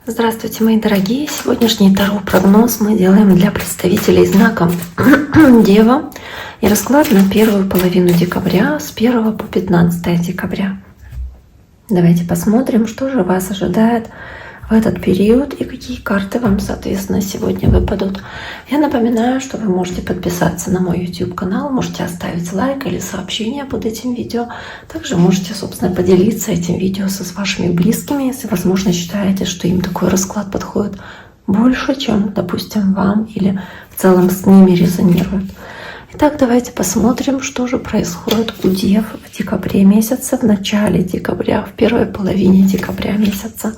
Здравствуйте, мои дорогие! Сегодняшний таро-прогноз мы делаем для представителей знака Дева. И расклад на первую половину декабря с 1 по 15 декабря. Давайте посмотрим, что же вас ожидает в этот период и какие карты вам, соответственно, сегодня выпадут. Я напоминаю, что вы можете подписаться на мой YouTube-канал, можете оставить лайк или сообщение под этим видео. Также можете, собственно, поделиться этим видео с вашими близкими, если, возможно, считаете, что им такой расклад подходит больше, чем, допустим, вам или в целом с ними резонирует. Итак, давайте посмотрим, что же происходит у Дев в декабре месяце, в начале декабря, в первой половине декабря месяца.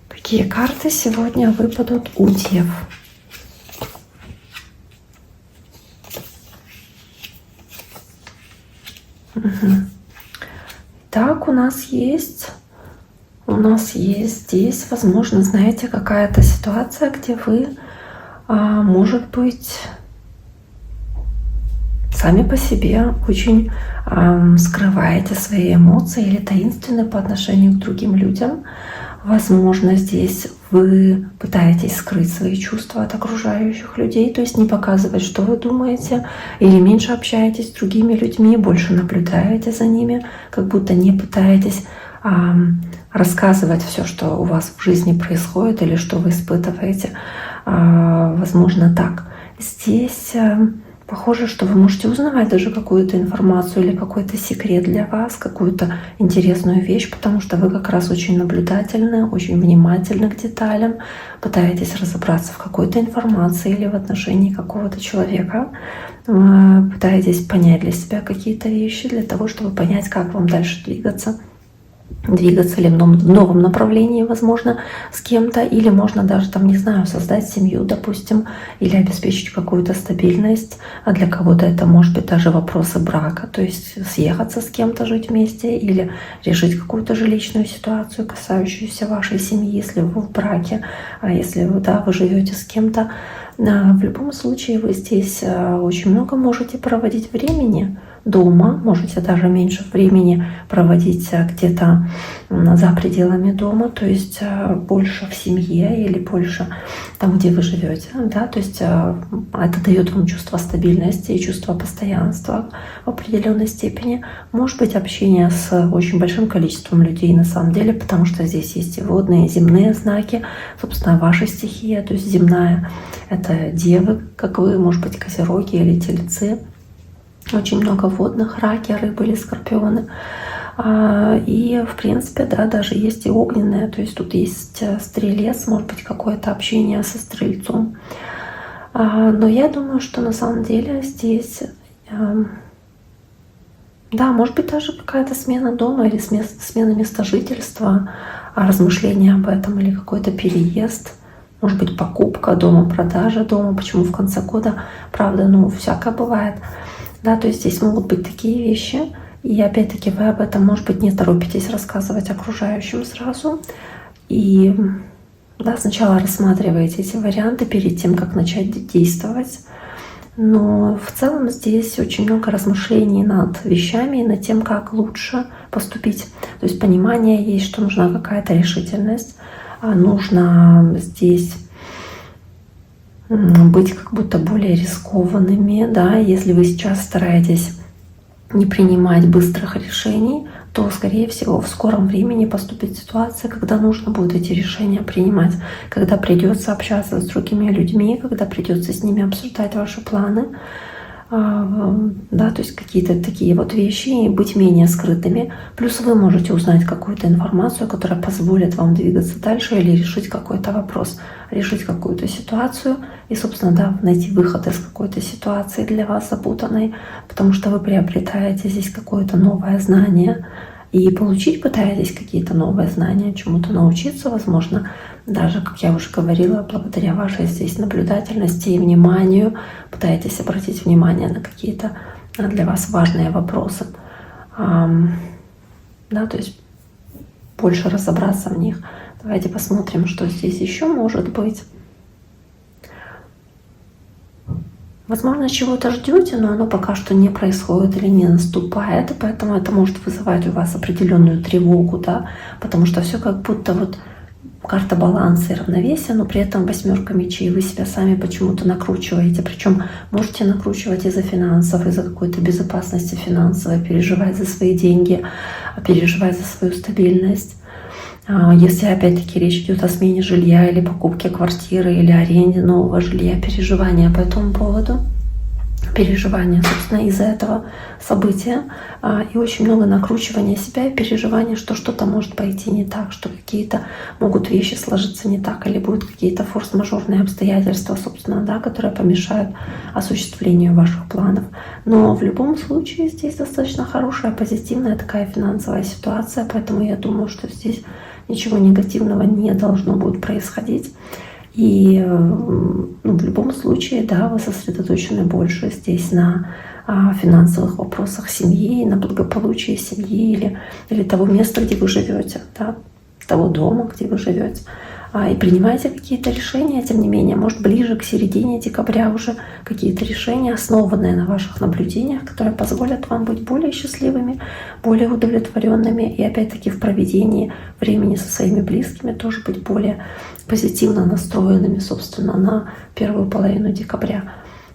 Какие карты сегодня выпадут у Дев? Так, у нас есть здесь, возможно, знаете, какая-то ситуация, где вы, может быть, сами по себе очень скрываете свои эмоции или таинственны по отношению к другим людям. Возможно, здесь вы пытаетесь скрыть свои чувства от окружающих людей, то есть не показывать, что вы думаете, или меньше общаетесь с другими людьми, больше наблюдаете за ними, как будто не пытаетесь рассказывать все, что у вас в жизни происходит или что вы испытываете. Возможно, так. Здесь похоже, что вы можете узнавать даже какую-то информацию или какой-то секрет для вас, какую-то интересную вещь, потому что вы как раз очень наблюдательны, очень внимательны к деталям, пытаетесь разобраться в какой-то информации или в отношении какого-то человека, пытаетесь понять для себя какие-то вещи для того, чтобы понять, как вам дальше двигаться ли в новом направлении, возможно, с кем-то, или можно даже, там, не знаю, создать семью, допустим, или обеспечить какую-то стабильность, а для кого-то это может быть даже вопросы брака, то есть съехаться с кем-то, жить вместе, или решить какую-то жилищную ситуацию, касающуюся вашей семьи, если вы в браке, а если вы живете с кем-то. В любом случае вы здесь очень много можете проводить времени дома, можете даже меньше времени проводить где-то за пределами дома, то есть больше в семье или больше там, где вы живете, да, то есть это дает вам чувство стабильности и чувство постоянства в определенной степени. Может быть, общение с очень большим количеством людей на самом деле, потому что здесь есть и водные, и земные знаки, собственно, ваша стихия, то есть земная — это девы, как вы, может быть, козероги или тельцы. Очень много водных, раки, рыбы или скорпионы. И, в принципе, да, даже есть и огненные. То есть тут есть стрелец, может быть, какое-то общение со стрельцом. Но я думаю, что на самом деле здесь, да, может быть, даже какая-то смена дома или смена места жительства, размышления об этом или какой-то переезд. Может быть, покупка дома, продажа дома. Почему в конце года, правда, всякое бывает. Да, то есть здесь могут быть такие вещи, и опять-таки вы об этом, может быть, не торопитесь рассказывать окружающим сразу. И да, сначала рассматриваете эти варианты перед тем, как начать действовать. Но в целом здесь очень много размышлений над вещами и над тем, как лучше поступить. То есть понимание есть, что нужна какая-то решительность, нужно здесь быть как будто более рискованными, да, если вы сейчас стараетесь не принимать быстрых решений, то, скорее всего, в скором времени поступит ситуация, когда нужно будет эти решения принимать, когда придется общаться с другими людьми, когда придется с ними обсуждать ваши планы, да, то есть какие-то такие вот вещи, и быть менее скрытыми. Плюс вы можете узнать какую-то информацию, которая позволит вам двигаться дальше или решить какой-то вопрос, решить какую-то ситуацию и, собственно, да, найти выход из какой-то ситуации для вас запутанной, потому что вы приобретаете здесь какое-то новое знание и получить пытаетесь какие-то новые знания, чему-то научиться, возможно, даже, как я уже говорила, благодаря вашей здесь наблюдательности и вниманию, пытаетесь обратить внимание на какие-то для вас важные вопросы. Да, то есть больше разобраться в них. Давайте посмотрим, что здесь еще может быть. Возможно, чего-то ждете, но оно пока что не происходит или не наступает, и поэтому это может вызывать у вас определенную тревогу, да, потому что все как будто вот карта баланса и равновесия, но при этом 8 мечей вы себя сами почему-то накручиваете. Причем можете накручивать из-за финансов, из-за какой-то безопасности финансовой, переживать за свои деньги, переживать за свою стабильность. Если опять-таки речь идет о смене жилья или покупке квартиры или аренде нового жилья, переживания по этому поводу, переживания, собственно, из-за этого события, и очень много накручивания себя и переживания, что что-то может пойти не так, что какие-то могут вещи сложиться не так, или будут какие-то форс-мажорные обстоятельства, собственно, да, которые помешают осуществлению ваших планов. Но в любом случае здесь достаточно хорошая, позитивная такая финансовая ситуация, поэтому я думаю, что здесь ничего негативного не должно будет происходить. И в любом случае, да, вы сосредоточены больше здесь на финансовых вопросах семьи, на благополучии семьи или того места, где вы живете, да, того дома, где вы живете. И принимаете какие-то решения, тем не менее, может, ближе к середине декабря уже какие-то решения, основанные на ваших наблюдениях, которые позволят вам быть более счастливыми, более удовлетворенными и, опять-таки, в проведении времени со своими близкими тоже быть более позитивно настроенными, собственно, на первую половину декабря.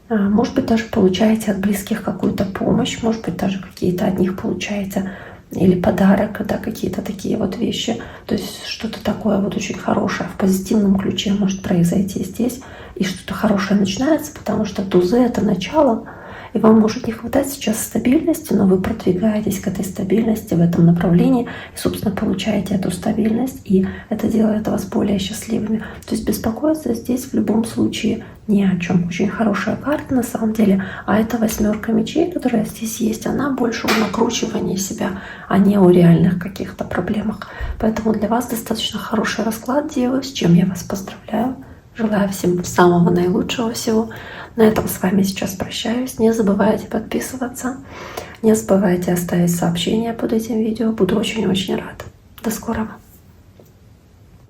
Может быть, даже получаете от близких какую-то помощь, может быть, даже какие-то от них получаете или подарок, да, какие-то такие вот вещи. То есть что-то такое вот очень хорошее в позитивном ключе может произойти здесь. И что-то хорошее начинается, потому что тузы — это начало. И вам может не хватать сейчас стабильности, но вы продвигаетесь к этой стабильности в этом направлении и, собственно, получаете эту стабильность, и это делает вас более счастливыми. То есть беспокоиться здесь в любом случае ни о чем. Очень хорошая карта на самом деле, а эта 8 мечей, которая здесь есть, она больше о накручивании себя, а не о реальных каких-то проблемах. Поэтому для вас достаточно хороший расклад, девы, с чем я вас поздравляю. Желаю всем самого наилучшего всего. На этом с вами сейчас прощаюсь. Не забывайте подписываться. Не забывайте оставить сообщение под этим видео. Буду очень-очень рада. До скорого.